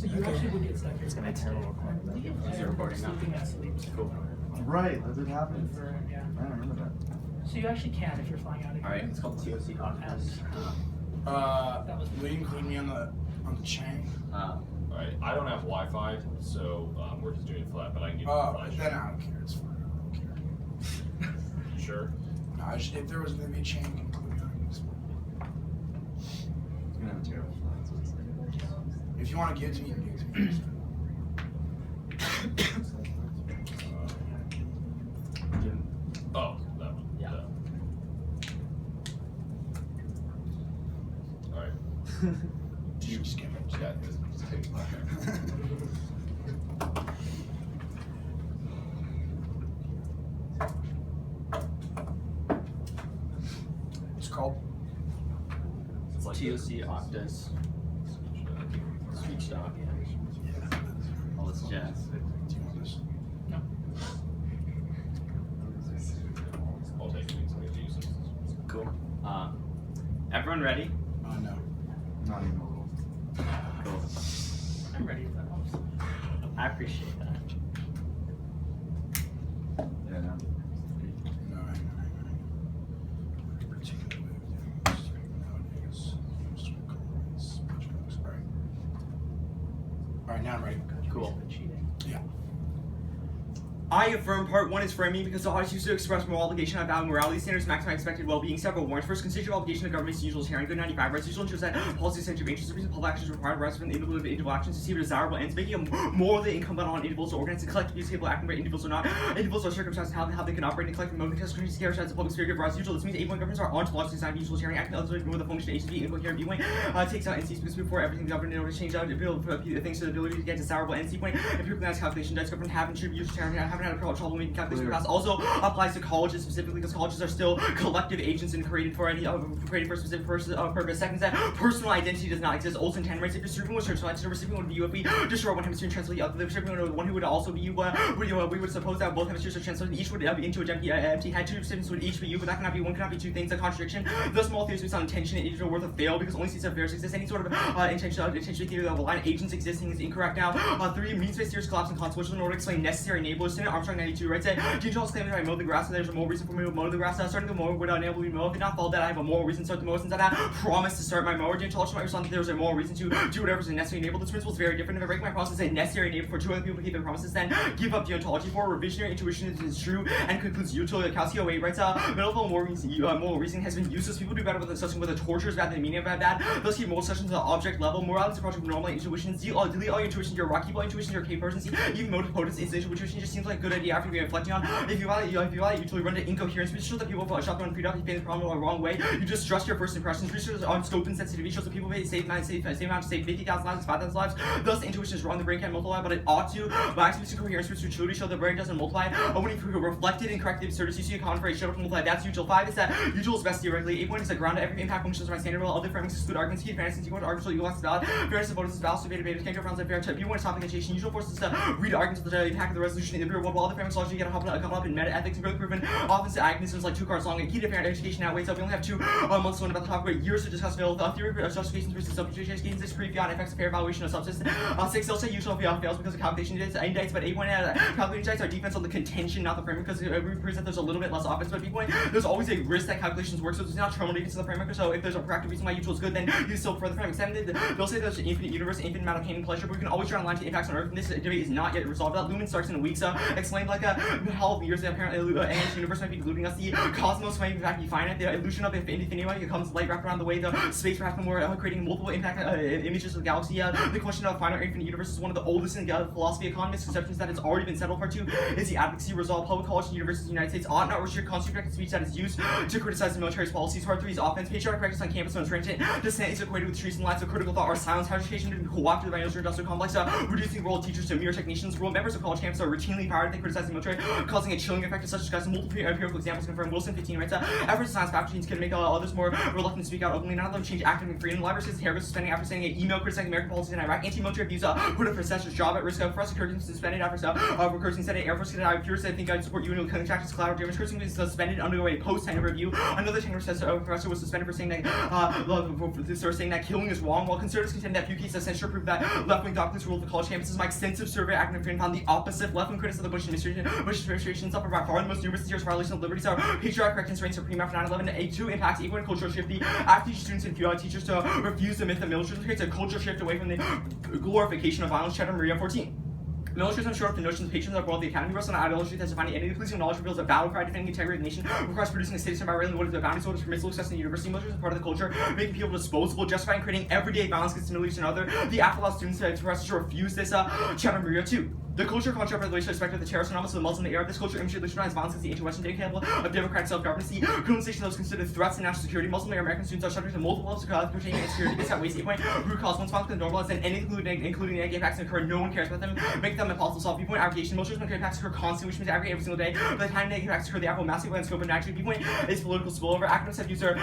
So you actually would get stuck here. It's gonna be terrible. Is it recording now? Cool. Right, that did happen. Yeah. I don't remember that. So you actually can if you're flying out of here. Alright, it's called TOC Octos. Will you include me on the chain? Alright, I don't have Wi-Fi, so we're just doing it flat, but I can give you a flash. Then I don't care. It's fine. I don't care. Sure. No, if there was gonna be a chain, include me on it. It's gonna have a terrible flight. If you want to give it to me, you can give it to me. Oh, that one. Yeah. Alright. Do you just give it? Yeah, just take it. It's called. It's like TOC Octos. Speech doc. All this jazz. Do you want this? No. I'll take it. So we have to use this. Cool. Everyone ready? No. Not even a little. Cool. I'm ready if that helps. I appreciate that. Yeah, no. No, hang on. Particularly nowadays. Alright, now I'm ready. Cool. Yeah. I affirm part 1 is framing because the audience used to express moral obligation of value morality standards, maximize expected well-being. Several warrants. First, constitutional obligation of government's usual sharing. Good 95. Rights usual ensures that policy central interests of public actions required rights from the individual actions to see desirable ends, making it morally incumbent on individuals to organize and collect use capable acting by individuals or not. Individuals are circumstances how they can operate and collect and move contest countries characterized as public sphere of rights usual. This means 8-point governments are ontologically designed usual sharing, acting otherwise with the function agency incoherent viewpoint. Takes out NC because before everything governed in order to change out things to the ability to get desirable NC point. Empirical nice calculation does government haven't should use sharing haven't had a trouble making calculations in the past. Also applies to colleges specifically because colleges are still collective agents and created for any created for a specific purpose. Second, that personal identity does not exist. Also, intent rates. If you're serving with personal identity, the recipient would be you. If we destroy one hemisphere and translate the other, the recipient would one who would also be you. We would suppose that both hemispheres are translated. Each would be into a empty head. Two recipients would each be you, but that cannot be one. Cannot be two things. A contradiction. Thus, small theories based on intention and are worth a fail because only states of affairs exist. Any sort of intentional theory of a line agents existing is incorrect. Now, 3 means-based theories collapse and consequential in order to explain necessary enablers. Armstrong 92 writes that Gene Charles claimed that I mowed the grass and there's a more reason for me to mow the grass. Starting the mower would enable me to mow. If it not follow that, I have a moral reason to start the mower since I promised to start my mower. Gene Charles might respond that there was a moral reason to do whatever is necessary to enable. This principle is very different. If I break my promise and say necessary enable for 2 other people to keep their promises, then give up deontology for revisionary intuition is true and concludes utility. Calcio 8 writes moral reason has been useless. People do better with discussing whether torture is bad than the meaning of bad. Thus keep moral sessions at the object level. Morality is a project of normal intuitions. Delete all your intuitions, your rock, keep all intuitions, your K person. Even motive potence is intuition just seems like a good idea after being reflecting on. If you violate usually run into incoherence, which shows that people shop on freedom, you the problem the wrong way. You just trust your first impressions. Research on scope and sensitivity shows that people may same amount to save 50,000 lives, 5,000 lives. Thus, the intuition is wrong. The brain can't multiply, but it ought to. By activity coherence, which utility show the brain doesn't multiply. When you reflected and corrected absurdity, you see a common phrase, shut up and multiply. That's usual. 5 is that usual is best theoretically. 8 point is the ground of every impact functions are my standard. While other framings exclude arguments, key fairness, and arguments will equal valid. Fairness of voters is valid, so beta can't go around fair. If one is topic initiation, usual forces to read arguments of the impact of the resolution in the one, while other framings largely get a couple up in meta ethics and really proven. Often the agonism is like 2 cards long. A key to fair education outweighs up. We only have 2 months to learn about the topic, but years to discuss theory of justifications versus substitutions. This pre-fiat effects of fair evaluation of substance. 6 they'll say usual fails because of calculation indicts, but 8 point calculation indicts our defense on the contention, not the framing, because it proves that there's a little bit less offense. But B point, there's always a risk that calculations work, so it's not terminating to the framework. So if there's a practical reason why usual is good, then you still prefer the framing. 7, they'll say there's an infinite universe, infinite amount of pain and pleasure, but we can always draw a line to impacts on Earth, and this debate is not yet resolved. That Lumen starts in a week, so explained like a half years that apparently this universe might be eluding us. The cosmos might in fact be finite. The illusion of infinity becomes light wrapped around the way the space perhaps more creating multiple impact images of the galaxy. The question of finite or infinite universe is one of the oldest in philosophy economists conceptions that has already been settled. Part 2 is the advocacy resolve. Public college and universities in the United States ought not restrict constructive speech that is used to criticize the military's policies. Part 3 is offense. Patriotic practice on campus when transient dissent is equated with treason. Lines of critical thought are silenced. Higher education to be cooperative by industrial complex. Reducing the role of teachers to mere technicians. Rule members of college campus are routinely powered prior they criticize the military, causing a chilling effect, such as multiple empirical examples confirm. Wilson 15 writes efforts to science faculty can make others more reluctant to speak out openly. None of them change academic freedom. The library says Harris was suspending after sending an email criticizing American policies in Iraq. Anti-military views put a professor's job at risk. Professor Kirkman suspended after cursing Senate Air Force cadet. I'm curious. I think I'd support you in killing tactics. Collateral damage. Cursing was suspended undergo a post-tenure review. Another tenure says professor was suspended for saying that killing is wrong. While conservatives contend that few cases of censure prove that left-wing doctrines rule the college campuses, my extensive survey of academic freedom found the opposite. Left-wing critics of the Bush administration suffer by far the most numerous serious violations of liberties. Are patriotic correctness reigns supreme after 9/11. A2 impacts equal and cultural shift. The active students and teachers to refuse the myth of militarism creates a cultural shift away from the glorification of violence. Chapter Maria 14. Militarism short up the notions of patrons of the world. The Academy rests on ideology that's defining any policing knowledge reveals a battle cry defending the integrity of the nation, requires producing a citizen by railing what is the boundaries of permissible success in the university. Militarism is part of the culture, making people disposable, justifying creating everyday violence against military and other. The act allows students to refuse this. Chapter Maria 2. The culture construct by the racial respect of the terrorist anomalous of the Muslim era. This culture imagery legitimizes violence against the anti-Western capable of democratic self-governance. The criminalization of those considered threats to national security. Muslim or American students are subject to multiple levels of pertaining to security. This outweighs 8 point root cause. Once violence can normalize, then any including negative impacts occur, no one cares about them, make them impossible to solve. Viewpoint aggregation. Militarism and impacts occur constantly, which means aggregate every single day. By the time negative impacts occur, the actual massive land scope and actually viewpoint is political spillover. Academics have used their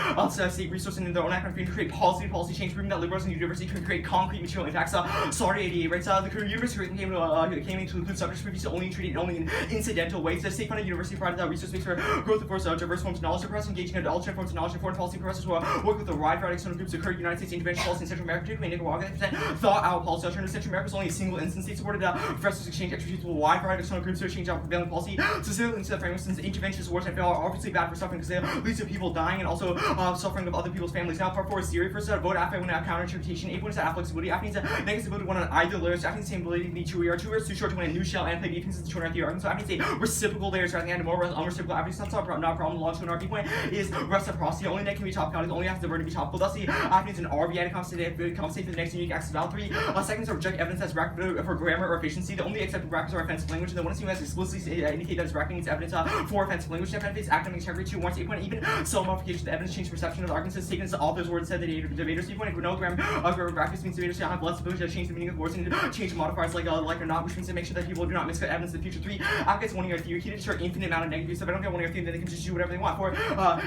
state resources in their own academic freedom to create policy change, proving that liberals in the university can create concrete material impacts. Sorry, 88 writes the university came to include subjects previously only treated only in incidental ways. The state-funded university provided resource space for growth of course diverse forms of knowledge. The press engaging in alternate forms of knowledge and foreign policy professors who work with a wide variety of external groups occurred. United States intervention policy in Central America, particularly in Nicaragua, thought out policy alternative. Central America was only a single instance. State supported professors exchange expertise with a wide variety of external groups to exchange out prevailing policy. Specifically to the framework, since interventionist wars and fail are obviously bad for suffering because they lead to people dying and also suffering of other people's families. Now, part 4 is theory. First, vote after when counter interpretation. 8 points at flexibility. After means negative ability one on either layers. After same ability to be true. We are 2 words too short to win a new shell and play defense is the short theory. So after say reciprocal layers rather than more unreciprocal. After that's not a problem. The logical RP point is reciprocity. Only that can be topical. Only has the word to be topical. Thus, the after means an RV and compensate for the next unique access value 3. Seconds are reject evidence as bracket for grammar or efficiency. The only accepted brackets are offensive language. And the one assumed as explicitly indicate that its bracketing needs evidence for offensive language. That benefits academic integrity. 2 warrants 8 point even some modification to evidence change perception of the arguments taken as the author's words said the debaters 3 point no grammar brackets means debaters have less ability to change the meaning of words and change modifiers like or not, which means to make sure that people do not miscut evidence in the future. 3 advocates one year theory. He did short infinite amount of negative stuff. I don't get 1 year theory, then they can just do whatever they want. 4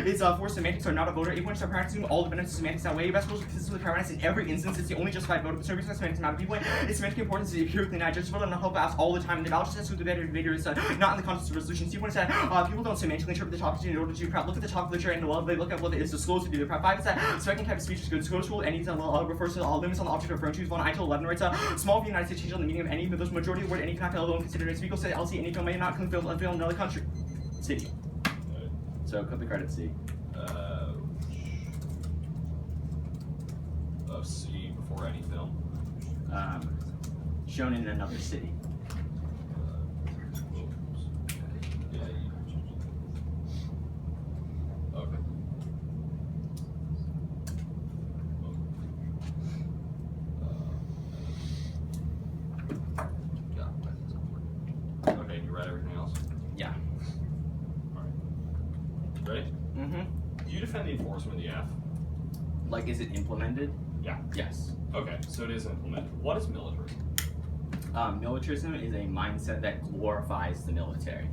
is 4 semantics are not a voter. 8 points are practicing all the benefits of semantics that way. Best rules consistent with paradise in every instance. It's the only justified voter. But service semantics not a B point. Its semantic importance is empirically not judgeable and not help us all the time. And the valid test with the debater is not in the context of resolution. C point is that people don't semantically interpret the topic in order to prep. Look at the topic literature and they look at what it is disclosed to do. The prep 5 is that second type of speech is good. Disclosure rule any refers to limits on the object of referring to. 1 I till 11 writes small of the United States change on the meaning of any, but those majority of word any cannot alone considered as equal. Say LC any film may not film in another country. City. So cut the credit C. Of C before any film. Shown in another city. Yeah. Okay. Okay, you read everything else? Yeah. Alright. Ready? Mm-hmm. Do you defend the enforcement of the F? Like, is it implemented? Yeah. Yes. Okay, so it is implemented. What is militarism? Militarism is a mindset that glorifies the military.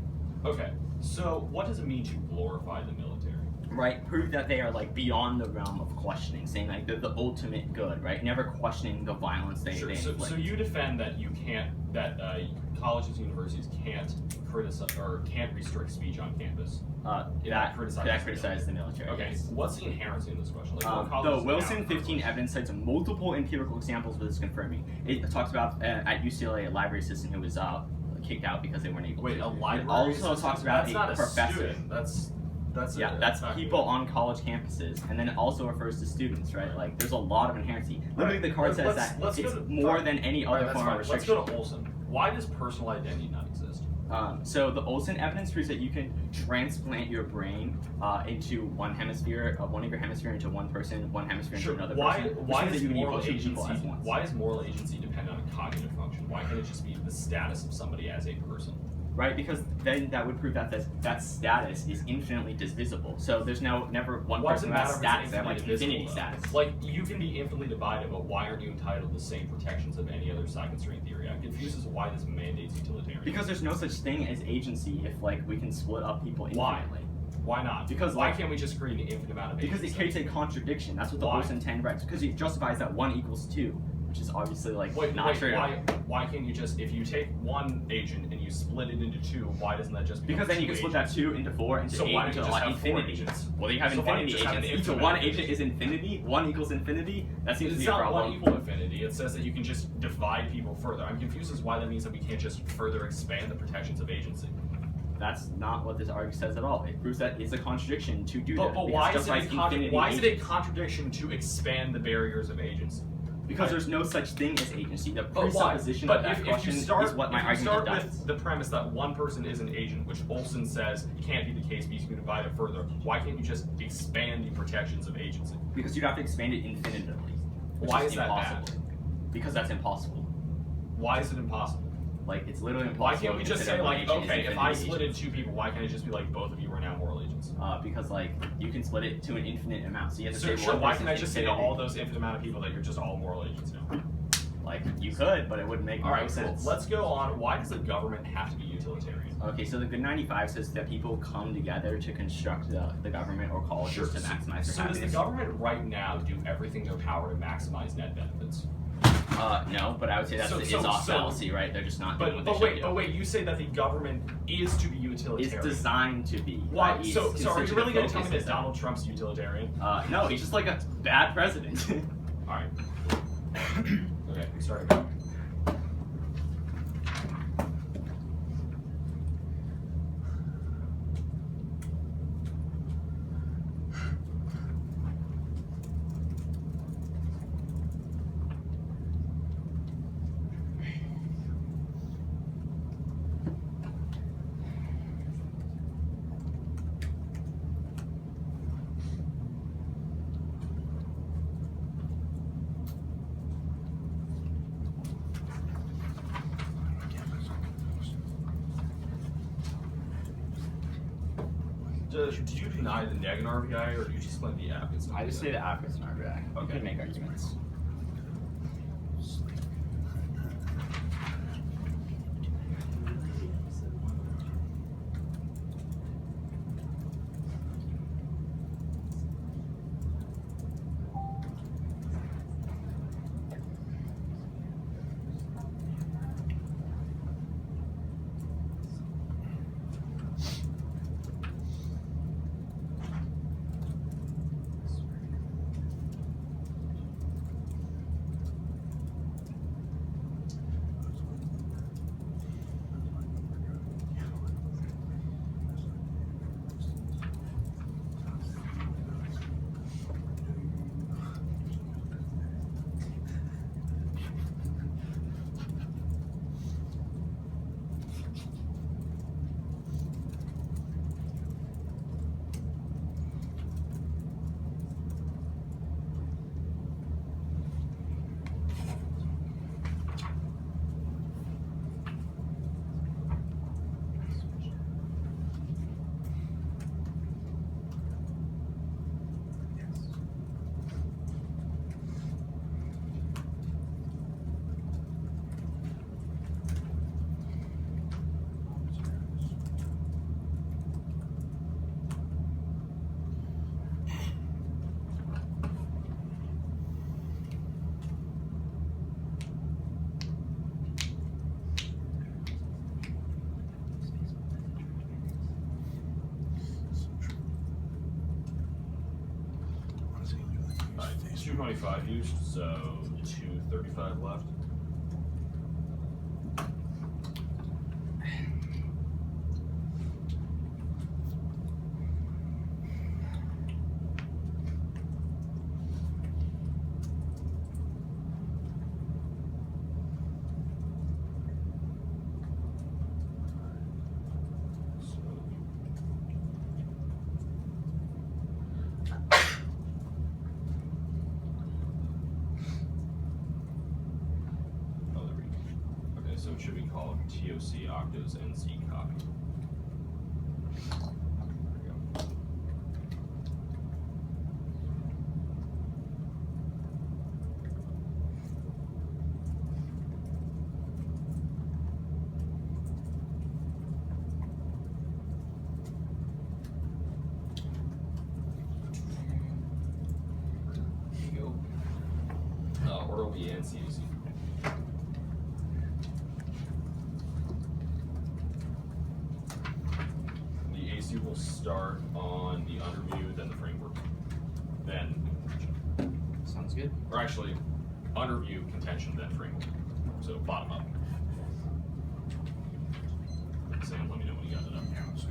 Okay, so what does it mean to glorify the military? Right, prove that they are like beyond the realm of questioning, saying like they're the ultimate good, right? Never questioning the violence they inflict. So you defend that you can't, that colleges and universities can't criticize or can't restrict speech on campus. That criticizes the military. Okay, yes. what's the inherency in this question? Like, The Wilson 15 evidence cites multiple empirical examples for this confirming. It talks about at UCLA a library assistant who was kicked out because they weren't able to. Wait, a library also talks about that's a professor. Student. That's people on college campuses, and then it also refers to students, right? Like, there's a lot of inherency. Literally, the card says that it's more than any other form of restriction. Let's go to Olson. Why does personal identity not exist? So the Olson evidence proves that you can transplant your brain into one hemisphere, one of your hemisphere into one person, one hemisphere into another person. Why does moral agency depend on a cognitive function? Why can't it just be the status of somebody as a person? right? Because then that would prove that that status is infinitely divisible. So there's never one Why does it person who has matter if status it's that like infinitely infinity divisible, status. though? Like, you can be infinitely divided, but why aren't you entitled to the same protections of any other side constraint theory? I'm confused as to why this mandates utilitarian. Because there's no such thing as agency if like we can split up people Why? infinitely. Why not? Because, why like- can't we just create an infinite amount of Because it agents? creates a contradiction. That's what the Why? Gosain 10 writes. Because it justifies that 1 equals 2, which is obviously like not true. Why can't you just, if you take one agent and you split it into 2, why doesn't that just become Because then you 2 can split agents? that 2 into 4 into So 8 why don't into you just have 4 infinity. agents? Well, you have So why don't you infinity just have an agents. Each infinite one agent? agent is infinity. 1 equals infinity. That seems to It's be a not problem. 1 equal infinity. It says that you can just divide people further. I'm confused as to why that means that we can't just further expand the protections of agency. That's not what this argument says at all. It proves that it's a contradiction to do that. But because why it is it a justifies infinity why is it a agents. contradiction to expand the barriers of agency? Because there's no such thing as agency. The But why? presupposition But of that if question you start, is what my if you argument start does. with the premise that one person is an agent, which Olson says can't be the case because you can divide it further, why can't you just expand the protections of agency? Because you'd have to expand it infinitively. Which Why is is that impossible. bad? Because that's impossible. Why is it impossible? Like, it's literally impossible. Why can't we to just consider say, one like, agent as okay, if I infinity split it agents. 2 people, why can't it just be like both of you are now moral agents? Because, like, you can split it to an infinite amount. So you have to So say sure, one why person can't I just say to infinity. all those infinite amount of people that you're just all moral agents now? Like, you could, but it wouldn't make All no right, cool. sense. Let's go on. Why does the government have to be utilitarian? Okay, so the Good 95 says that people come together to construct the government or colleges to maximize their So does happiness. the government right now do everything in their power to maximize net benefits? No, but I would say that's So- the so- is-off so- fallacy, right? They're just not doing what they should do. But wait, you say that the government is to be It's utilitarian. designed to be. Why? Right? So are you considered really a going to tell me focus that Donald Trump's utilitarian? No, he's just like a bad president. All right. Okay, we started going. Do you deny the neg in RBI, or do you just explain the app? I just say the advocates in RBI. You Okay. can make arguments. Alright, 225 used, so 235 left. so it should be called TOC Octos NC copy. There we go. There you go. Or it'll be NCUC. The AC will start on the underview, then the framework, then contention. Sounds good. Or actually, underview, contention, then framework. So bottom up. Sam, let me know when you got it up. Yeah, let's see.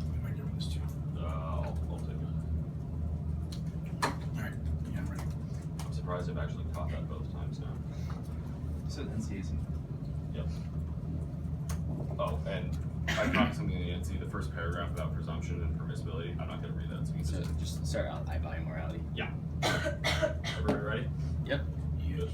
Am I giving this to you? I'll take it. Alright, yeah, I'm ready. I'm surprised I've actually caught that both times now. So NCAC. Yep. Oh, and I caught something in the NC, the first paragraph about presumption and permissibility. I'm not going to read that. So you can So just, just start out eye morality. yeah. Everybody ready? Yep. Yes.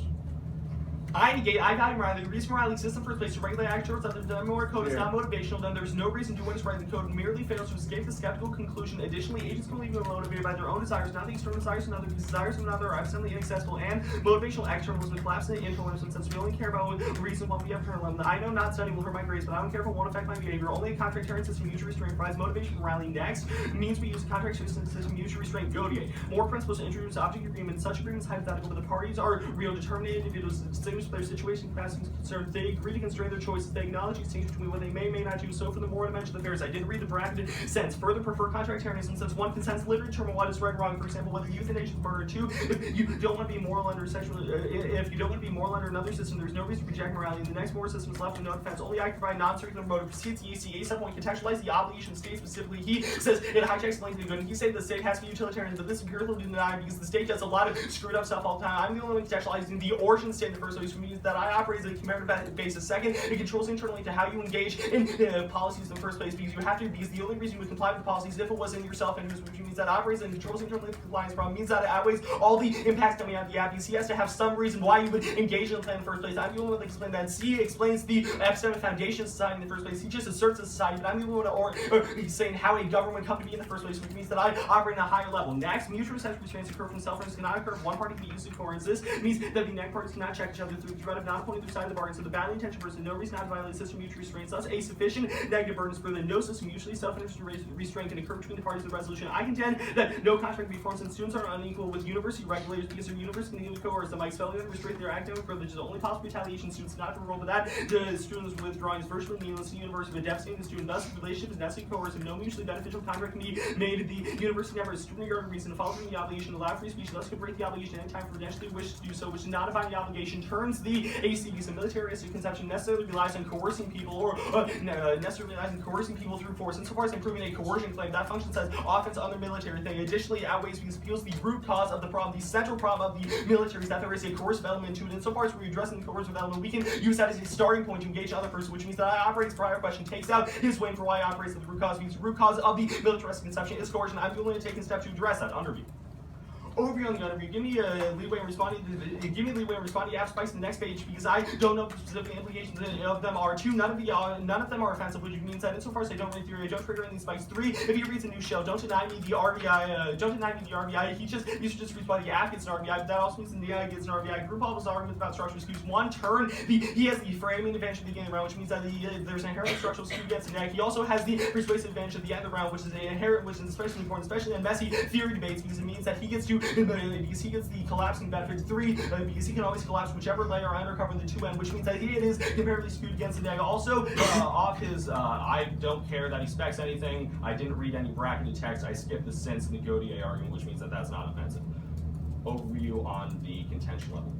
I negate I value morality. The reason morality exists in the first place to regulate actions other than more code is not motivational, then there's no reason to do what is right. The code merely fails to escape the skeptical conclusion. Additionally, agents can be motivated by their own desires, not the external desires of another, because desires of another are absolutely inaccessible, and motivational externalism collapse into internalism, since we only care about what reason what we have internalism. I know not studying will hurt my grades, but I don't care if it won't affect my behavior. Only a contractarian system mutual restraint provides motivation for morality. Next means we use a contractarian system mutual restraint. GoDM. More principles to introduce object agreements. Such agreements hypothetical, but the parties are real, determined individuals distinguished by their situation, capacity, concerned. They agree to constrain their choices. They acknowledge the distinction between what they may not do. So for the more dimension of affairs, I didn't read the bracketed sense. Further prefer contractarianism, since one consents literally determine what is right or wrong. For example, whether euthanasia is murder. Two, if you don't want to be moral under sexual, if you don't want to be moral under another system, there's no reason to reject morality. The next moral system is left with no defense. Only I can provide non-circular motive. Proceeds the ECA 7.1 contextualize the obligation state specifically. He says it hijacks the length of the good. And he says the state has to be utilitarian, but this empirical deny because the state does a lot of screwed up stuff all the time. I'm the only one contextualizing the origin state in the first place, which means that I operate as a comparative basis. Second, it controls internally to how you engage in policies in the first place, because you have to, because the only reason you would comply with the policies if it was in your self-interest, which means that operates and controls internally the compliance problem, means that it outweighs all the impacts coming out of the app, because he has to have some reason why you would engage in the plan in the first place. I'm the only one that explains that. C explains the epistemic foundation of society in the first place. He just asserts a society, but I'm the only one he's saying how a government would come to be in the first place, which means that I operate at a higher level. Next, mutual sense restraints occur from self-interest cannot occur if one party can be used to coerce. This means that the next parties cannot check each other through the threat of not appointing their side of the bargain. So the badly intentioned person, no reason not to violate system mutual restraints. Thus, a sufficient negative burden is proven that no system mutually self-interest restraint can occur between the parties of the resolution. I contend that no contract can be formed since students are unequal with university regulators because their university can coerce them. By expelling them, restrain their academic privileges. Only possible retaliation. Students not to enroll, but that the students withdrawing is virtually meaningless to the university, but devastating the student. Thus, the relationship is necessarily coercive. No mutually beneficial contract can be made. The university never has student regarded reason to follow through the obligation to allow free speech. Thus, could break the obligation any time prudentially wish to do so, which is not a binding obligation. Turns the ACB's a militaristic conception necessarily relies on coercing people, or necessarily relies on coercing people through force. Insofar as improving a coercion claim, that function says offense on the military thing. Additionally, it outweighs because it appeals the root cause of the problem. The central problem of the military is that there is a coercive element to it. Insofar as we're addressing the coercive element, we can use that as a starting point to engage other person, which means that I operates prior question takes out his way for why I operates at the root cause, because the root cause of the militaristic conception is coercion. I'm willing to take a step to address that underview. Overview on the underview. Give me leeway in responding to app spikes in the next page, because I don't know what the specific implications of them are. Two, none of them are offensive, which means that insofar as I don't read theory, I don't trigger any spikes. Three, if he reads a new shell, don't deny me the RBI. He should just respond the app gets an RBI, but that also means the AI gets an RBI. Group all his arguments about structural skews. One turn, he has the framing advantage at the beginning of the round, which means that there's an inherent structural skew against the deck. He also has the persuasive advantage at the end of the round, which is especially important, especially in messy theory debates, because it means that he gets to because he gets the collapsing benefit. Three, because he can always collapse whichever layer I undercover the 2N, which means that it is comparatively skewed against the deck. Also, off his, I don't care that he specs anything. I didn't read any bracketed text. I skipped the sense in the GoDA argument, which means that that's not offensive. Overview on the contention level.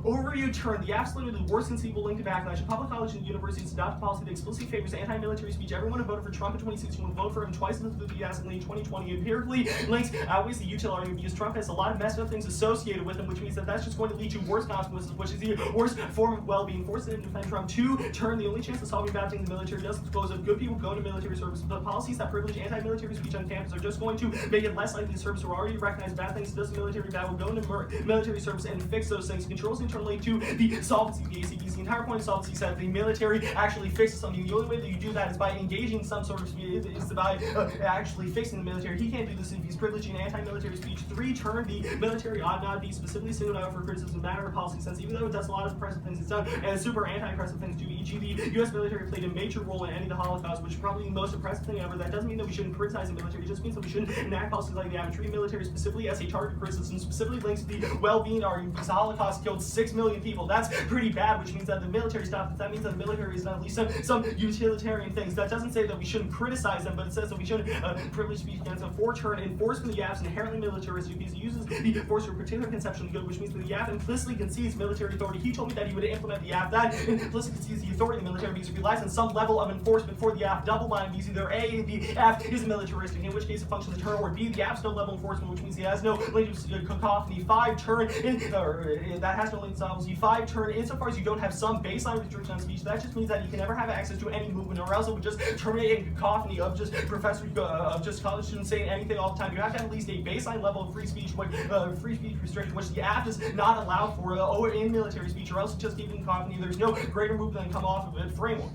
Overview turn the absolutely worst conceivable link to backlash. A public college and universities adopt a policy that explicitly favors anti-military speech. Everyone who voted for Trump in 2016 will vote for him twice as enthusiastically in 2020. Empirically links outweighs the util argument, because Trump has a lot of messed up things associated with him, which means that that's just going to lead to worse consequences, which is the worst form of well-being. Forced to defend Trump. Two, turn the only chance of solving bad things in the military does dispose of good people going to military service. But policies that privilege anti-military speech on campus are just going to make it less likely the service who already recognize bad things does the military bad will go into military service and fix those things. Controls internally to the solvency of the ACPs. The entire point of solvency is that the military actually fixes something. The only way that you do that is by engaging some sort of speech, is by actually fixing the military. He can't do this if he's privileging anti-military speech. 3, turn the military ought not be specifically singled out for criticism, matter of policy sense, even though it does a lot of oppressive things it's done, and super anti-oppressive things too. E.g., the U.S. military played a major role in ending the Holocaust, which is probably the most oppressive thing ever. That doesn't mean that we shouldn't criticize the military. It just means that we shouldn't enact policies like that and treat military specifically as a target of criticism, specifically links to the well-being argument because the Holocaust killed 6 million people. That's pretty bad, which means that the military stopped. That means that the military is not at least some utilitarian things. That doesn't say that we shouldn't criticize them, but it says that we shouldn't privilege speech against them. 4, turn enforcement of the YAF is inherently militaristic because it uses the force for a particular conception of good, which means that the YAF implicitly concedes military authority. He told me that he would implement the YAF. That implicitly concedes the authority of the military because it relies on some level of enforcement for the YAF. Double-blind because either A, the YAF is militaristic, in which case it functions as a turn, or B, the YAF's no level enforcement, which means he has no linguistic cacophony. 5, turn, that has no linguistic solvency. 5, turn, insofar as you don't have some baseline restriction on speech, that just means that you can never have access to any movement, or else it would just terminate a cacophony of just professors, of just college students saying anything all the time. You have to have at least a baseline level of free speech restriction, which the YAF does not allow for in military speech, or else it's just even cacophony. There's no greater movement than come off of it framework.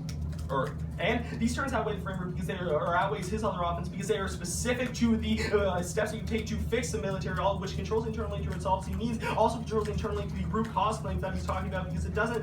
And these turns outweigh the framework because they are outweighs his other offense because they are specific to the steps that you take to fix the military, all which controls internally to insolvency means also controls internally to the root cause claims that he's talking about because it doesn't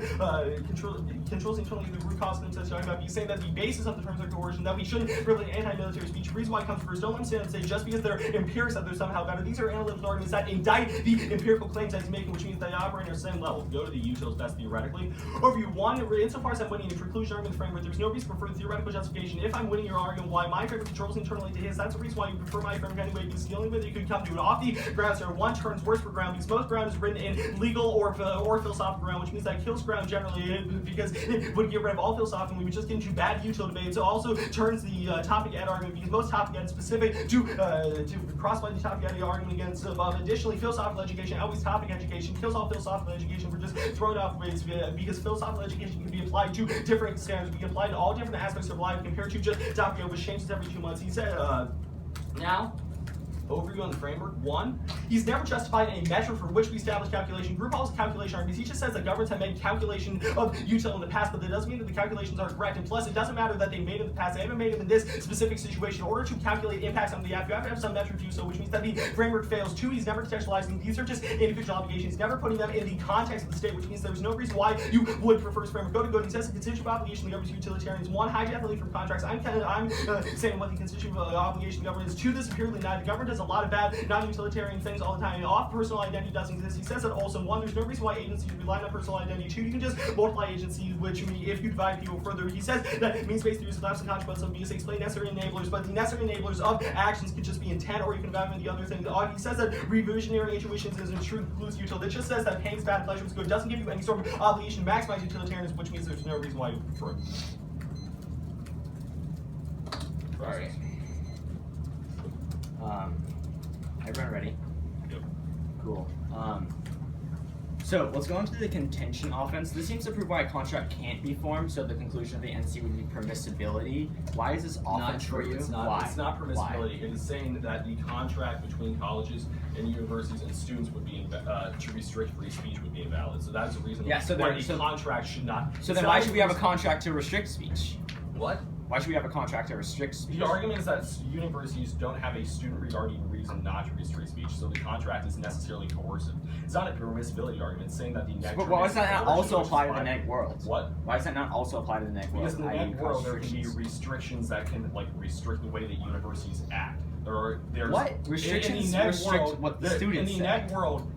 controls internally to the root cause claims that he's talking about. He's saying that the basis of the terms of coercion that we shouldn't privilege anti-military speech. The reason why it comes first, don't let him stand and say just because they're empirics that they're somehow better. These are analytical arguments that indict the empirical claims that he's making, which means they operate on the same level. Go to the utils best theoretically. Overview 1, insofar as I'm winning a preclusion argument framework, there's no reason for further theoretical justification. If I'm winning your argument, why my framework controls internally to his, that's the reason why you prefer my framework anyway, because the only way that you could come to it off the grounds there. 1, turns worse for ground, because most ground is written in legal or philosophical ground, which means that kills ground generally, because it would get rid of all philosophical, we would just get into bad util debates. It also turns the topic ed argument, because most topic ed is specific to cross-apply the topic ed argument against additionally philosophical education, always topic education, kills all philosophical education. We're just throwing off ways because philosophical education can be applied to different standards. We can apply to all different aspects of life compared to just topic ed, which changes every 2 months. He said, now, overview on the framework. 1, he's never justified a measure for which we establish calculation. Group policy calculation arguments. He just says that governments have made calculation of util in the past, but that doesn't mean that the calculations are correct. And plus, it doesn't matter that they made it in the past. They haven't made them in this specific situation. In order to calculate impacts on the YAF, you have to have some measure to do so, which means that the framework fails. 2, he's never contextualizing. These are just individual obligations. He's never putting them in the context of the state, which means there's no reason why you would prefer his framework. Go to good. He says the constitutive obligation of the government is utilitarians. 1, hide definitely from contracts. I'm saying what the constitutive obligation of the government is. 2, this is purely not. The government does a lot of bad, non-utilitarian things all the time. Off personal identity doesn't exist. He says that also. 1, there's no reason why agencies rely on personal identity. 2, you can just multiply agencies, which if you divide people further. He says that means-based theories of lapse and consequence of abuse explain necessary enablers, but the necessary enablers of actions can just be intent, or you can divide them the other thing. He says that revisionary intuitions is in truth includes util. It just says that pain is bad, pleasure is good. It doesn't give you any sort of obligation to maximize utilitarianism, which means there's no reason why you prefer it. Alright. Everyone ready? Yep. Cool. So let's go into the contention offense. This seems to prove why a contract can't be formed, so the conclusion of the NC would be permissibility. Why is this offense for you? It's not, Why? It's not permissibility. Why? It is saying that the contract between colleges and universities and students would be to restrict free speech would be invalid. So that's the reason why the contract should not. So then why should we have a contract to restrict speech? What? Why should we have a contract to restrict speech? The argument is that universities don't have a student regarding reason not to restrict speech, so the contract is necessarily coercive. It's not a permissibility argument. It's saying that the neg. But why does that not also apply to the neg world? What? Why does that not also apply to the neg world? Because in the neg world, there can be restrictions that can restrict the way that universities act. There's what restrictions in the neg restrict world, what the students in the neg world,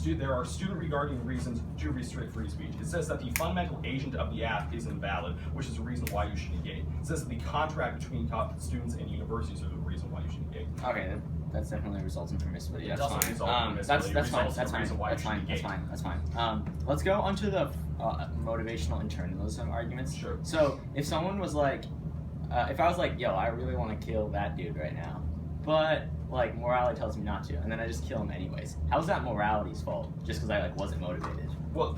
there are student regarding reasons to restrict free speech. It says that the fundamental agent of the act is invalid, which is the reason why you should engage. It says that the contract between students and universities are the reason why you should engage. Okay, that definitely results in permissibility. It That's doesn't fine. result in permissibility. That's fine. Let's go on to the motivational internalism arguments. Sure. So if someone was like, if I was like, yo, I really want to kill that dude right now, but like morality tells me not to, and then I just kill him anyways. How's that morality's fault? Just because I wasn't motivated? Well,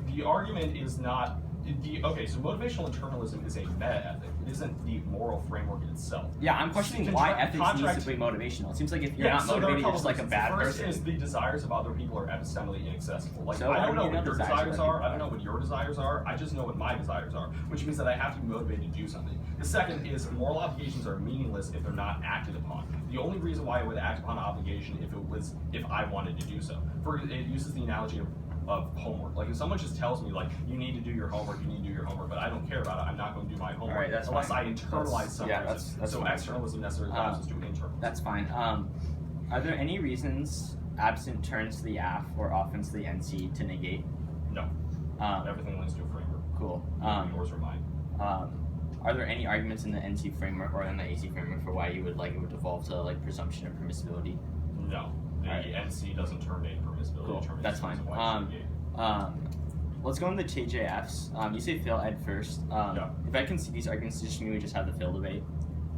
the argument is not Okay, so motivational internalism is a meta ethic. It isn't the moral framework in itself. Yeah, I'm questioning why ethics contract- needs to be motivational. It seems like if you're Yeah, not so there are motivated, a you're just like a couple bad reasons. The first person. is the desires of other people are epistemially inaccessible. Like, So I how don't do know you what know your desires of desires other are, people I don't know what your desires are, I just know what my desires are, which means that I have to be motivated to do something. The second is moral obligations are meaningless if they're not acted upon. The only reason why I would act upon an obligation if I wanted to do so. It uses the analogy of homework. Like if someone just tells me like you need to do your homework, but I don't care about it, I'm not going to do my homework Alright, that's unless fine. I internalize something. Yeah, that's so fine. externalism necessarily allows us to internalize. That's fine. Are there any reasons absent turns to the AF or offense to the NC to negate? No. Everything links to a framework. Cool. Yours or mine. Are there any arguments in the NC framework or in the AC framework for why you would like it would devolve to like presumption of permissibility? No. The Alright. NC doesn't terminate permissibility. Cool. It terminates That's the fine. reason why it's negated. Let's go into the TJFs. You say fail ed first. Yeah. If I can see these arguments, just me, we just have the fail debate.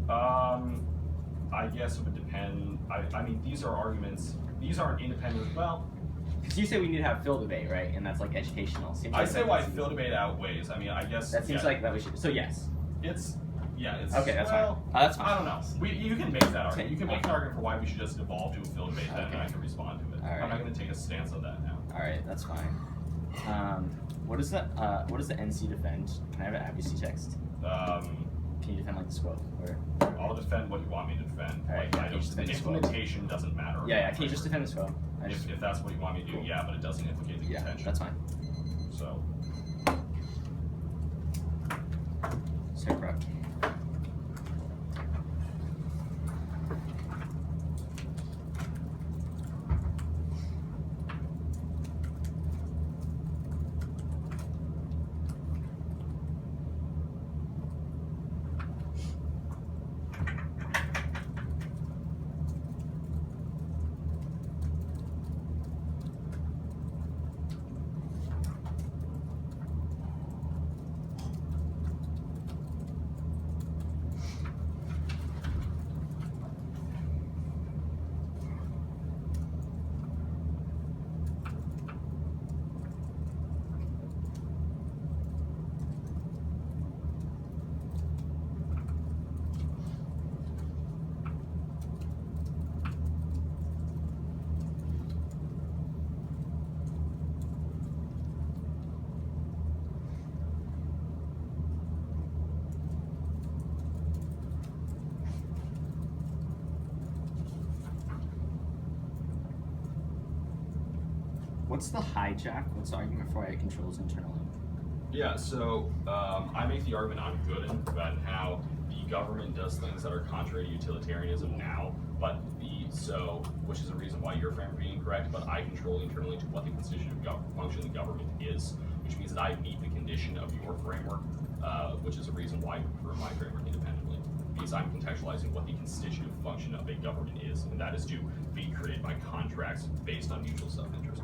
I guess it would depend. I mean, these are arguments. These aren't independent. Well, Because you say we need to have fill debate, right? And that's like educational. Seems I like say that why seems- field debate outweighs. I mean, I guess That seems yeah, like that we should. So yes. it's it's Okay, that's well, fine. That's fine. I don't know. You can make that argument. You can make Okay. an argument for why we should just devolve to a field debate, then, Okay. and I can respond to it. Alright. I'm not going to take a stance on that now. All right, that's fine. What does the NC defend? Can I have an advocacy text? Can you defend like the scope? Or I'll defend what you want me to defend. Alright, Like, can you just the defend the scope? implementation doesn't matter. yeah, can you just defend the scope? I just, If that's what you want me to do, Cool. yeah, but it doesn't implicate the yeah, contention. that's fine. So. So correct. What's the hijack? What's the argument for why it controls internally? Yeah, so I make the argument on Gooden about how the government does things that are contrary to utilitarianism now, but which is a reason why your framework being incorrect, but I control internally to what the constitutive function of the government is, which means that I meet the condition of your framework, which is a reason why you prefer my framework independently. Because I'm contextualizing what the constitutive function of a government is, and that is to be created by contracts based on mutual self-interest.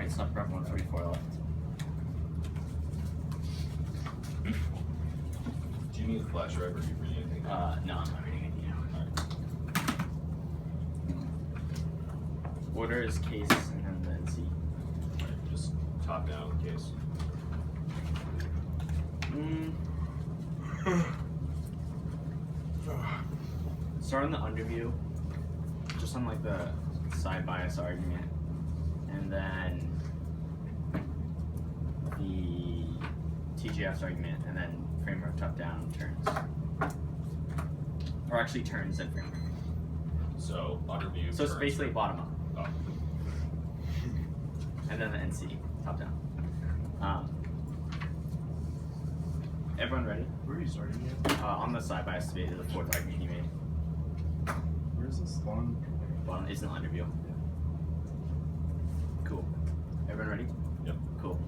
Alright, stop prep 144 left. Do you need a flash drive or do you read anything? No, I'm not reading anything now. Order is case and then the NC. Alright, just top down case. Start on the underview, just on like the side bias argument, and then the TGS argument, and then framework top down turns. Or actually turns and framework. So underview. So it's turns. basically bottom up. Oh. And then the NC, top down. Everyone ready? Where are you starting again? On the side bias debate, the fourth argument he made. Where is this? Long? Bottom is an underview. Cool. Everyone ready? Yep. Cool.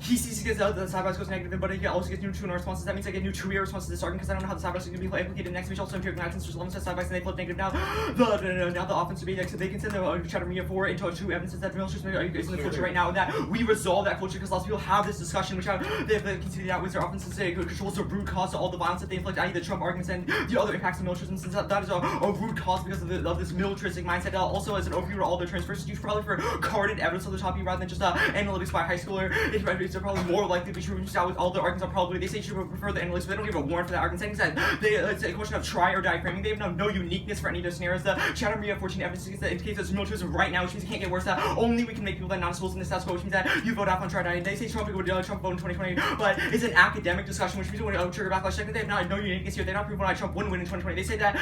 He sees the side bias goes negative, but he also gets new true and responses. That means I get new true responses to this argument because I don't know how the side bias is going to be implicated next. Which also empirical actions there's 11 side bias and they flip negative now. Now the offense debate next, they can send the chatter media for into true evidence that military is in the culture right now, and that we resolve that culture because lots of people have this discussion, which they have considered that with their offense controls the root cause of all the violence that they inflict, i.e. the Trump arguments and the other impacts of militarism, since that is a root cause because of this militaristic mindset. Also, as an overview of all their terms, first used probably for carded evidence on the topic rather than just analytics by a high schooler. It's probably more likely to be true out with all their arguments are probably, they say you prefer the analytics, but they don't give a warrant for that argument. Saying that it's a question of try or die framing. They have no uniqueness for any of those scenarios. The chatter media 14 evidence that indicates that militarism right now, which means it can't get worse. That only we can make people that non-schools in the status quo, which means that you vote off on try or die. They say Trump would Trump vote in 2020, but it's an academic discussion, which means when trigger backlash. Second, they have no uniqueness here. They don't prove why Trump wouldn't win in 2020. They say that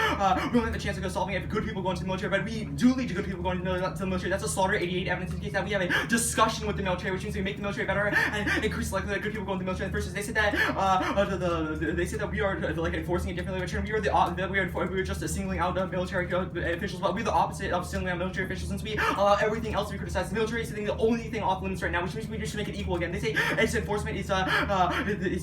we only have the chance of go solving it if good people go into the military, but we do lead to good people going into the military. That's a slaughter 88 evidence indicates that we have a discussion with the military, which means we make the military better and increase the likelihood that good people go into the military. Versus they said that they said that we are like enforcing it differently. Which we are we are just singling out military officials, but we're the opposite of singling out military officials since we allow everything else to be criticized. The military is the only thing off limits right now, which means we just make it equal again. They say its enforcement is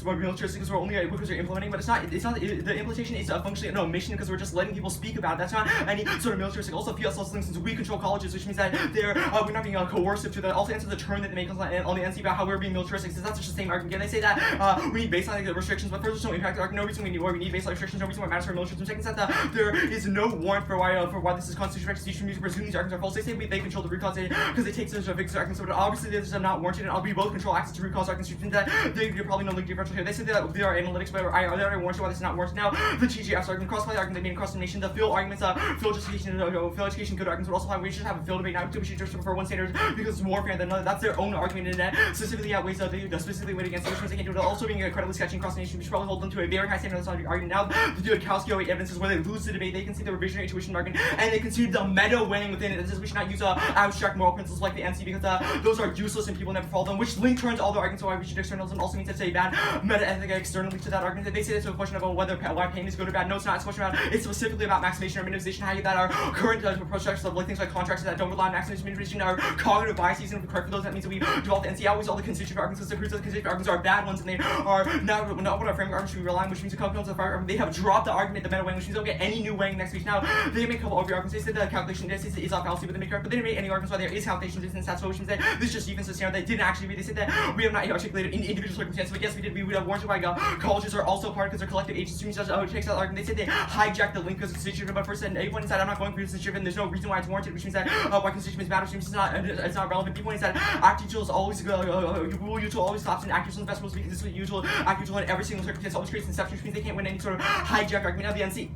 what militaristic because we're only because we're implementing, but it's not the implementation is functionally an omission because we're just letting people speak about it. That's not any sort of militaristic. Also, PSL since we control colleges, which means that we're not being coercive to that. Also answer the turn that they make on the NC about how we're being militaristic. Since that's just the same argument. They say that we need baseline restrictions, but first there's no impact. No reason we need baseline restrictions. No reason why it matters for militarism. Second, that there is no warrant for why this is constitutional execution music. Presume these arguments are false. They say they control the root cause because they take such a big arguments, but obviously this is not warranted. And we both control access to root cause arguments. That they're probably no link differential here. They say that there are analytics, but they are warranted why this is not warranted. Now the TGS argument, cross-party argument, they made across the nation. The Phil arguments, Phil justification, Phil education, good arguments, but also we should have a Phil debate now. We should just prefer one standard because it's more fair than another. That's their own argument in that specifically outweighs they specifically weighed against the which means they can't do it. Also being incredibly sketchy across the nation, we should probably hold them to a very high standard. That's not the argument. Now the Kalski evidence is where they lose the debate. They can see the revisionary intuition argument and they can see the meta weighing within it. It says we should not use abstract moral principles like the NC because those are useless and people never follow them, which link turns all the arguments why we should externalism also means it's a bad meta ethic externally to that argument. They say it's a question about why pain is good or bad. No, it's not. It's a question about it's specifically about maximization or minimization. How you that our current approaches of like things like contracts that don't rely on maximization, minimization, our cognitive biases, and if we correct for those, that means that we develop the NC always all the constitutive arguments because the proofs of the constitutive arguments are bad ones and they are not what our framework arguments should be relying, which means the components of our they have dropped the argument, the meta weighing, which means they'll get any new weighing next week. Now they make a couple of arguments. They said the calculation is off fallacy, but they make correct, but they didn't make any arguments why there is calculation distance. That's what which means that this is just defensive standard. They didn't actually read. They said that we have not articulated in individual circumstances, but yes, we did. We would have warranted why colleges are also part because they're collective agencies. Which takes that argument. They said they hijacked the link because it's constitutive, but first and A1 said I'm not going for constitutive, and there's no reason why it's warranted, which means that why constitutive matters, which means it's not relevant. B1 is that act usual is always rule usual always stops, and act usual is best rules because this is usual. Act usual in every single circumstance always creates inception, which means they can't win any sort of hijack argument. Now the NC.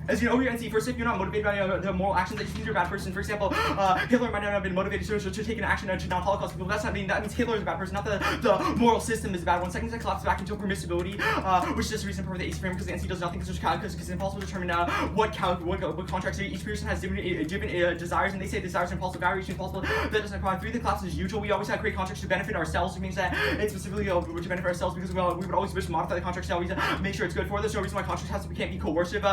As you know, your NC, first, if you're not motivated by the moral actions, that just means you're a bad person. For example, Hitler might not have been motivated to take an action to non-Holocaust people. That's not mean that means Hitler is a bad person, not the moral system is a bad one. Second, that collapses back into permissibility, which is just a reason for the AC framework because the NC does nothing because it's impossible to determine what contracts each person has different desires, and they say desires are impossible, variation impossible. That doesn't apply. 3, the collapse is usual. We always have create contracts to benefit ourselves, which means that it's specifically to benefit ourselves because we would always wish to modify the contracts to always make sure it's good for us. There's no reason why contracts can't be coercive.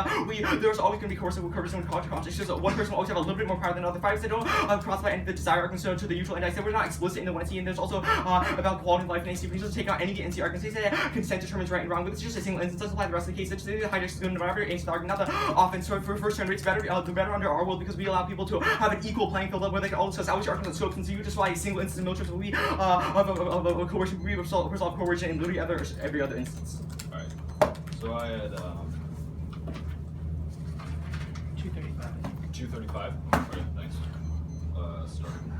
there's always going to be coercive when contracts. It's just one person will always have a little bit more power than another. If I said don't cross by and the desired arguments to the usual end, I said we're not explicit in the 1C, and there's also about quality of life in AC. We just take out any of the NC arguments. They say that consent determines right and wrong, but it's just a single instance. Doesn't apply to the rest of the case. It's just the hijack is good, whatever answer the argument, not the offense. So for first turn rates, better under our world because we allow people to have an equal playing field where they can all discuss which arguments scopes, and so you just fly a single instance in militaries will be of coercion, we resolve coercion in literally every other instance. Alright. So I had 235. Okay, thanks. Starting.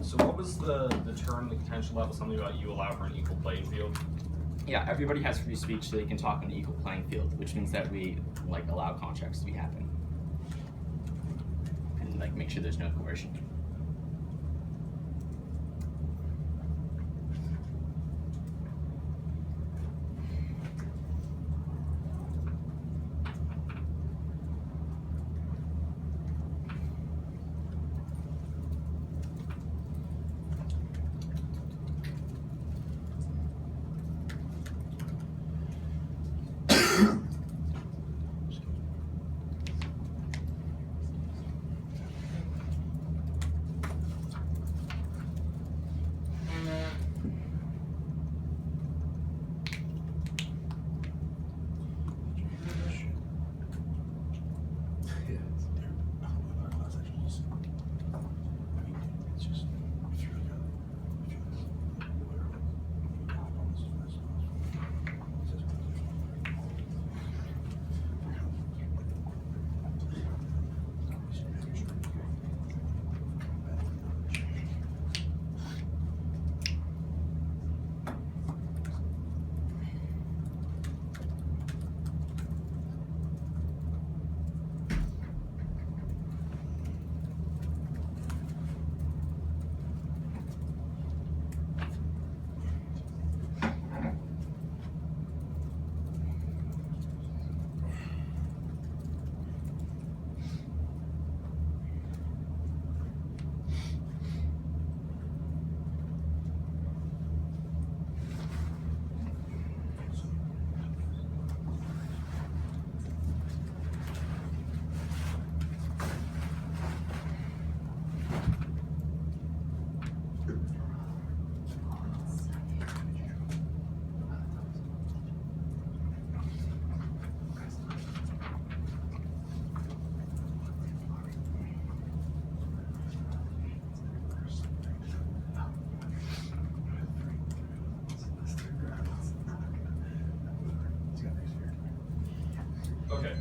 So what was the term, the contention level? Something about you allow for an equal playing field? Yeah, everybody has free speech, so they can talk on an equal playing field, which means that we like allow contracts to be happen and like make sure there's no coercion. Okay.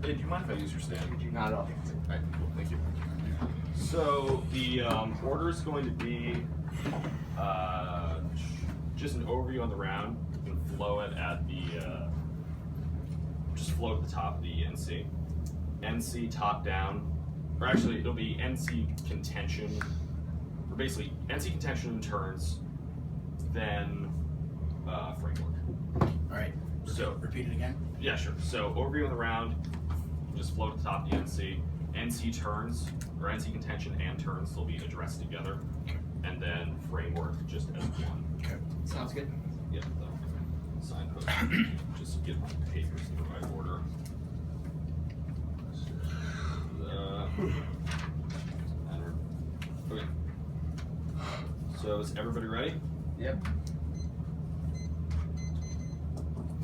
Hey, do you mind if I use your stand? Not at all. Alright, cool, thank you. So the order is going to be just an overview on the round. You can flow it at the just float at the top of the NC. NC top down, or actually it'll be NC contention, or basically NC contention in turns, then framework. Alright, So repeat it again. yeah, sure. So overview on the round, just float at the top of the NC. NC turns, or NC contention and turns will be addressed together. And then framework just as one. Okay. Sounds good. Yeah, the signpost. Just get papers in the right order. Okay. So is everybody ready? Yep.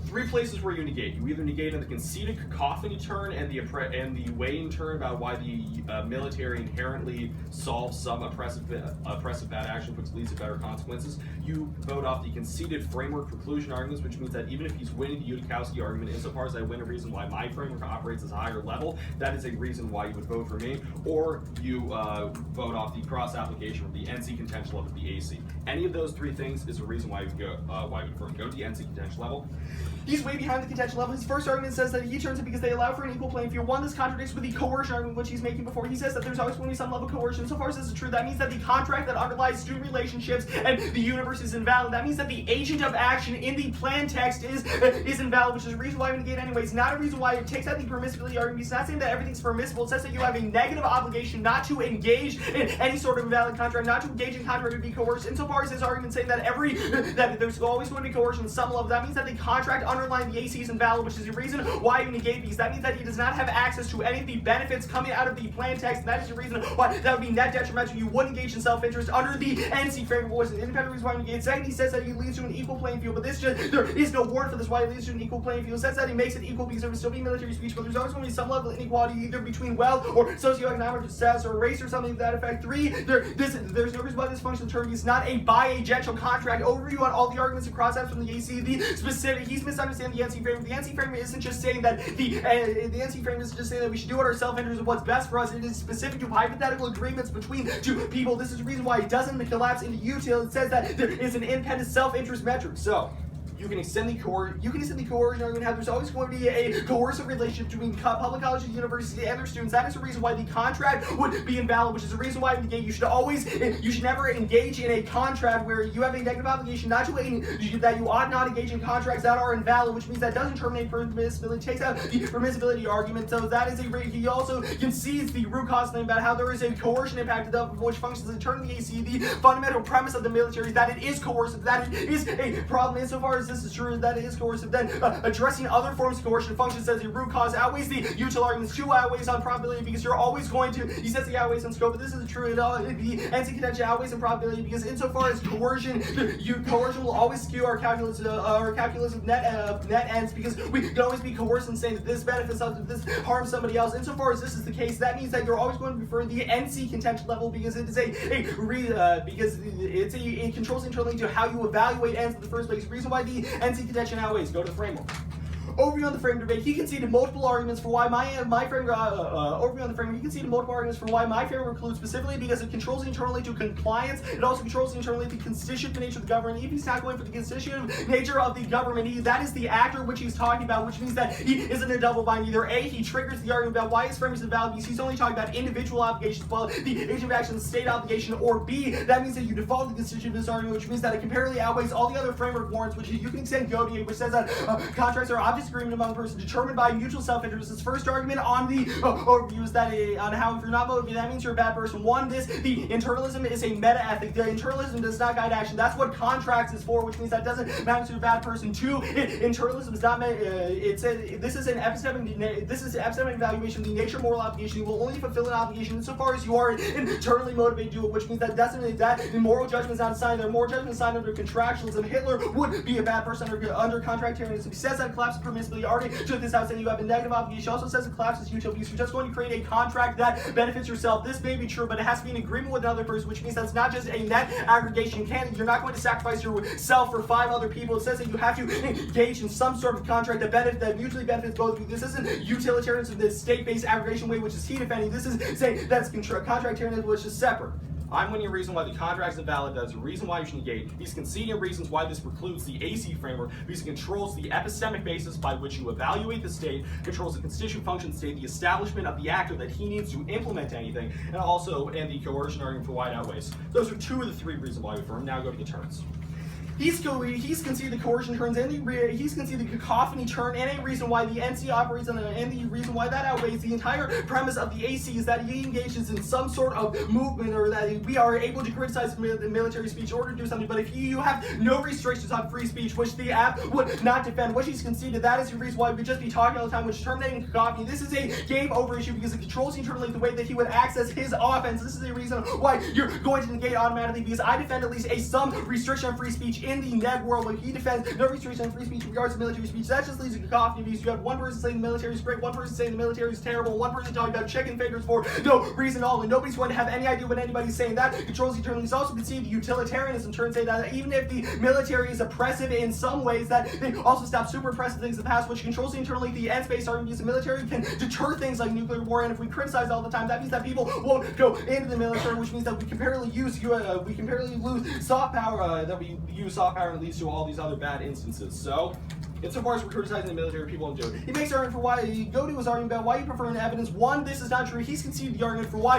3 places where you negate. You either negate in the conceded cacophony turn and the weighing turn about why the military inherently solves some oppressive bad action, which leads to better consequences. You vote off the conceded framework preclusion arguments, which means that even if he's winning the Utikowski argument, insofar as I win a reason why my framework operates as a higher level, that is a reason why you would vote for me. Or you vote off the cross application of the NC contention level of the AC. Any of those 3 things is a reason why you would go to the NC contention level. He's way behind the contention level. His first argument says that he turns it because they allow for an equal playing field. One, this contradicts with the coercion argument which he's making before. He says that there's always going to be some level of coercion. So far as this is true, that means that the contract that underlies student relationships and the universe is invalid. That means that the agent of action in the plan text is invalid, which is a reason why we negate anyways. Not a reason why it takes out the permissibility argument. It's not saying that everything's permissible. It says that you have a negative obligation not to engage in any sort of invalid contract, not to engage in contract to be coerced. Insofar as his argument saying that that there's always going to be coercion at some level, that means that the contract underlying the AC is invalid, which is the reason why you negate, because that means that he does not have access to any of the benefits coming out of the plan text, and that is the reason why that would be net detrimental. You would engage in self-interest under the NC framework, which is an independent reason why you negate. Second, he says that he leads to an equal playing field, but there is no warrant for this why it leads to an equal playing field. It says that he makes it equal because there will still be military speech, but there's always going to be some level of inequality either between wealth or socioeconomic status or race or something to that effect. Three, there's no reason why this functional term is not a bi-agential contract. Overview on all the arguments and cross-apps from the AC. The specific, he's misunderstanding the NC framework. The NC framework isn't just saying that the NC framework isn't just saying that we should do it our self-interest of what's best for us. It is specific to hypothetical agreements between two people. This is the reason why it doesn't collapse into util. It says that there is an independent self-interest metric. So you can extend the coercion argument. How there's always going to be a coercive relationship between public colleges, universities, and their students. That is the reason why the contract would be invalid, which is the reason why you should never engage in a contract where you have a negative obligation not to that you ought not engage in contracts that are invalid, which means that doesn't terminate permissibility, takes out the permissibility argument. So that is he also concedes the root cause thing about how there is a coercion impact of which functions as a term of the AC. The fundamental premise of the military is that it is coercive, that it is a problem insofar as this is true, that it is coercive. Then addressing other forms of coercion functions as a root cause outweighs the util arguments. Two outweighs on probability because you're always going to, he says the outweighs on scope, but this isn't true at all. The NC contention outweighs on probability because insofar as coercion will always skew our calculus of net ends, because we can always be coerced in saying that this benefits us, that this harms somebody else. Insofar as this is the case, that means that you're always going to prefer the NC contention level because it is it controls internally to how you evaluate ends in the first place. The reason why the NC contention outweighs. Go to the framework. Overview on the frame debate. He conceded multiple arguments for why my frame. Overview on the framework. He conceded multiple arguments for why my framework includes specifically because it controls internally to compliance. It also controls internally the constitutive nature of the government. If he's not going for the constitutive nature of the government, that is the actor which he's talking about, which means that he isn't a double bind. Either A, he triggers the argument about why his frame is invalid because he's only talking about individual obligations, while the agent of action is state obligation, or B, that means that you default to the constitutive argument, which means that it comparatively outweighs all the other framework warrants, which you can extend WDM, which says that contracts are objects agreement among persons determined by mutual self-interest. His first argument on the overview is that on how if you're not motivated, that means you're a bad person. One, the internalism is a meta-ethic. The internalism does not guide action. That's what contracts is for, which means that doesn't matter to a bad person. Two, internalism is not this is an epistemic evaluation of the nature of moral obligation. You will only fulfill an obligation insofar as you are internally motivated to do it, which means that the moral judgment is not assigned there. Moral judgment is assigned under contractualism. Hitler would be a bad person under contractarianism. He says that collapse permissibly. Already took this out saying you have a negative obligation. She also says it collapses utility because you're just going to create a contract that benefits yourself. This may be true, but it has to be an agreement with another person, which means that's not just a net aggregation. You're not going to sacrifice yourself for 5 other people. It says that you have to engage in some sort of contract that mutually benefits both of you. This isn't utilitarianism, this state-based aggregation way, which is he defending. This is saying that's contractarianism, which is separate. I'm winning a reason why the contract is invalid. That's a reason why you should negate. He's conceding reasons why this precludes the AC framework because it controls the epistemic basis by which you evaluate the state, controls the constituent function of the state, the establishment of the actor that he needs to implement anything, and the coercion argument for why it outweighs. Those are 2 of the 3 reasons why we affirm. Now go to the terms. He's conceded the coercion turns, and he's conceded the cacophony turn, and a reason why the NC operates on and the reason why that outweighs. The entire premise of the AC is that he engages in some sort of movement, or that we are able to criticize military speech in order to do something. But if you have no restrictions on free speech, which the app would not defend, which he's conceded, that is the reason why we would just be talking all the time, which is terminating cacophony. This is a game over issue because it controls internally the way that he would access his offense. This is a reason why you're going to negate automatically, because I defend at least some restriction on free speech in the neg world, when he defends no restriction on free speech in regards to military speech. That just leads to cacophony because you have one person saying the military is great, one person saying the military is terrible, one person talking about chicken fingers for no reason at all, and nobody's going to have any idea what anybody's saying. That controls internally. He's also conceded the utilitarianism turn, say that even if the military is oppressive in some ways, that they also stop super oppressive things in the past, which controls internally the end-space argument because the military can deter things like nuclear war, and if we criticize all the time, that means that people won't go into the military, which means that we comparatively lose soft power, that we use soft power, and it leads to all these other bad instances. So, insofar as we're criticizing the military, people won't do it. He makes an argument for why go to his argument about why you prefer an evidence. One, this is not true. He's conceded the argument for why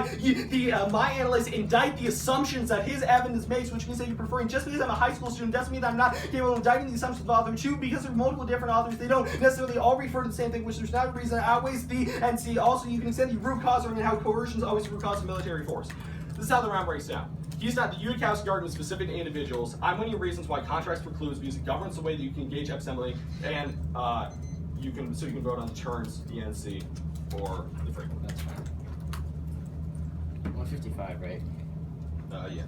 my analysts indict the assumptions that his evidence makes, which means that you're preferring just because I'm a high school student doesn't mean that I'm not capable of indicting the assumptions of the author. Two, because there are multiple different authors, they don't necessarily all refer to the same thing, which there's not a reason that outweighs the NC. Also, you can extend the root cause argument how coercion is always the root cause of military force. This is how the round breaks down. He's not the Unikowski argument specific to individuals. I'm winning reasons why contracts precludes because it governs the way that you can engage assembly, and you can vote on the terms, the NC, or the framework. That's fine. 155, right? Yeah.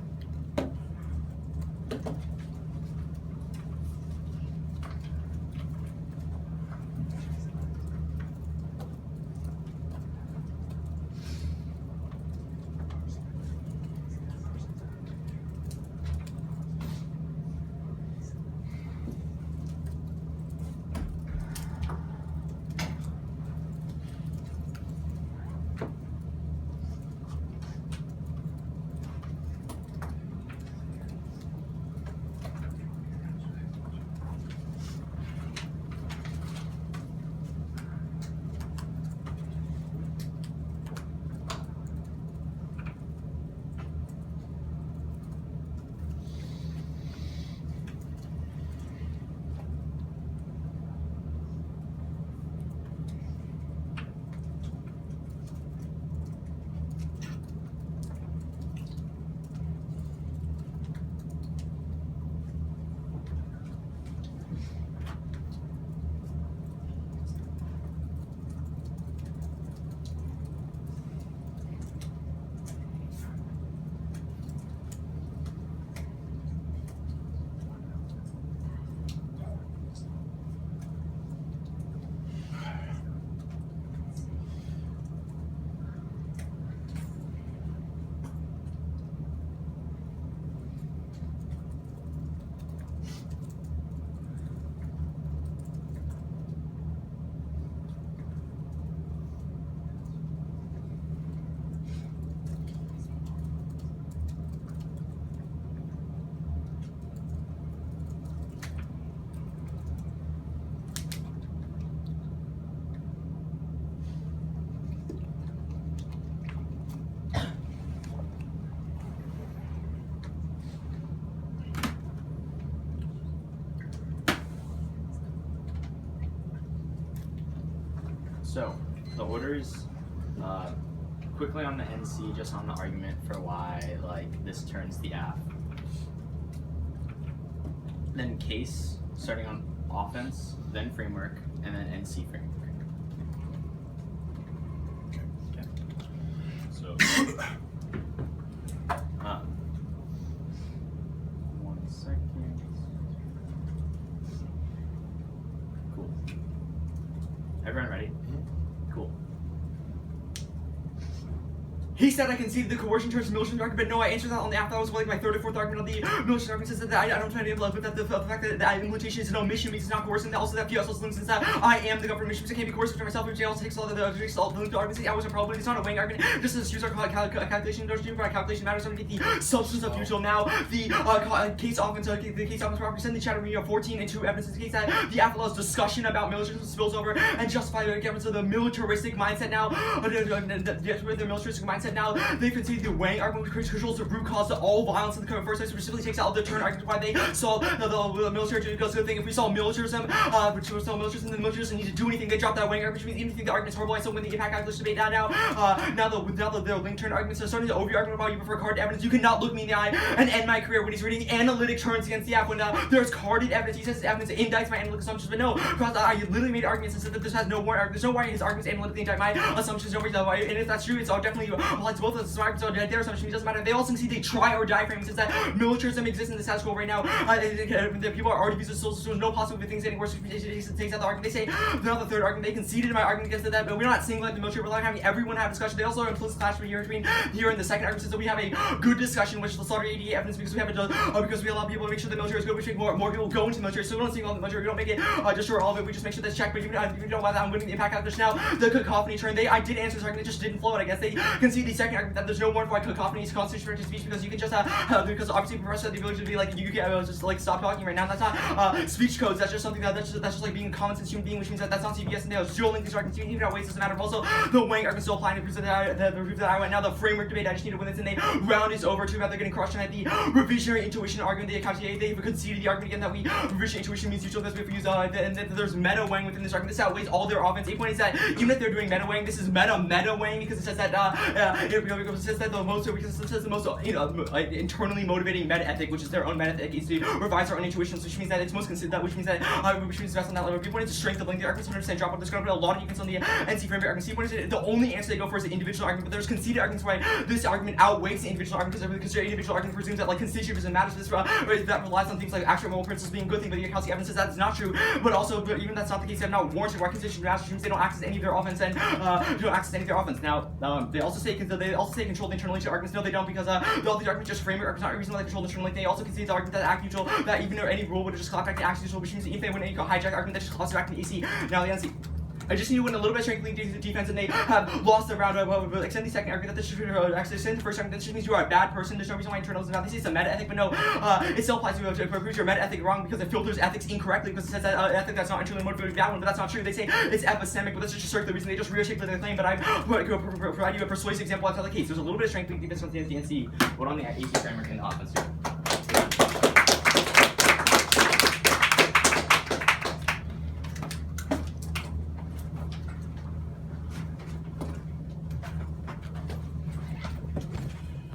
So, the orders, quickly on the NC, just on the argument for why, like, this turns the app. Then case, starting on offense, then framework, and then NC framework. So, 1 second. Cool. Everyone ready? Cool. He said I conceded the coercion terms of military argument, but no, I answered that on the after that was like my third or fourth argument on the military argument says that I don't try to implement, but that the fact that the implementation is an omission means it's not coercion. Also that he also links since that I am the government mission, so I can't be coerced between myself, which also takes all the linked arguments. I was a probability, it's not a weighing argument. Just as use our calculation, don't by calculation matters. I'm gonna get the substance of usual now. The case offense, the case offense property, send the chat room 14 and 2 evidence in the case that the AFL's discussion about militarism spills over and justify the evidence of the militaristic mindset now. The militaristic mindset now, they concede the weighing argument which controls the root cause of all violence in the first place, which specifically takes out the turn argument why they saw the military goes good thing. If we saw militarism, which we saw militarism, then the military doesn't need to do anything. They drop that weighing argument, which means even if the argument's horrible, I still win the impact calculus debate now. Now the link turn arguments are starting to over argument about you prefer carded evidence. You cannot look me in the eye and end my career when he's reading analytic turns against the app when there's carded evidence. He says evidence indicts my analytic assumptions, but no, because I literally made arguments and said that this has no warrant. There's no warrant. His arguments analytically indict my assumptions. No reason why, and if that's true, it's all definitely applies to both of us. So their assumption doesn't matter. They also see they try or die frame. Since that militarism exists in the status quo right now, the people are already abusing social systems. No possible things anymore. So it takes out the argument. They say now the third argument. They conceded my argument against that, but we're not singling the military. We're not having everyone have discussion. They also are implicit clash between here and the second argument. So we have a good discussion, which is the slaughter AD evidence because we have because we allow people to make sure the military is good. We make more people go into the military. So we don't single the military. We don't make it destroy all of it. We just make sure that's checked. But you know why I'm winning the impact calculus now. The cacophony turn. I did answer this argument. It just didn't flow. I guess they concede the second argument that there's no warrant for cacophony is constitutional speech because you can just because obviously professor had the ability to be like you can just like stop talking right now. That's not speech codes. That's just something that's just like being a common sense human being, which means that's not CBS and they have zero link these arguments. Even if ways doesn't matter. But also the weighing argument still applying to prove that I went. Now the framework debate I just need to win this and the round is over. Too bad they're getting crushed tonight. The revisionary intuition argument they conceded the argument again that revisionary intuition means usual. That's what we use and that there's meta weighing within this argument. This outweighs all their offense. 8 point is that even if they're doing meta weighing, this is meta weighing because it says that it says that the most internally motivating meta ethic, which is their own meta ethic, is to revise our own intuitions, which means that it's most considered that, which means best on that level. If you wanted to strength of length, the arguments 100% drop out. There's going to be a lot of defense on the NC framework argument. The only answer they go for is the individual argument, but there's conceded arguments why this argument outweighs the individual argument because the individual argument presumes that like constitutivism matters. This that relies on things like actual moral principles being a good thing, but the Kelsey evidence says that is not true. But also, even that's not the case. They have not warranted why constitution matters. Means they don't access any of their offense and don't access any of their offense. Now, they also say control the internal link arguments. No, they don't because all these arguments just framework arguments, not a reason why they control the internal link. They also concede the argument that act neutral, that even though any rule would just clap back to act neutral, which means that if they win any hijack argument, that just claps back to the AC. Now the NC. I just need to win a little bit of strength link defense, and they have lost the round. Extend the second argument that this should actually extend the first argument. That just means you are a bad person. There's no reason why internals is bad. They say it's a meta ethic, but no, it still applies to prove your meta ethic wrong because it filters ethics incorrectly because it says that ethic that's not internally motivated bad one, but that's not true. They say it's epistemic, but that's just a circular reason. They just rearticulate their claim. But I provide you a persuasive example outside the case. There's a little bit of strength link defense from the NC, but on the AC framework in the offense here.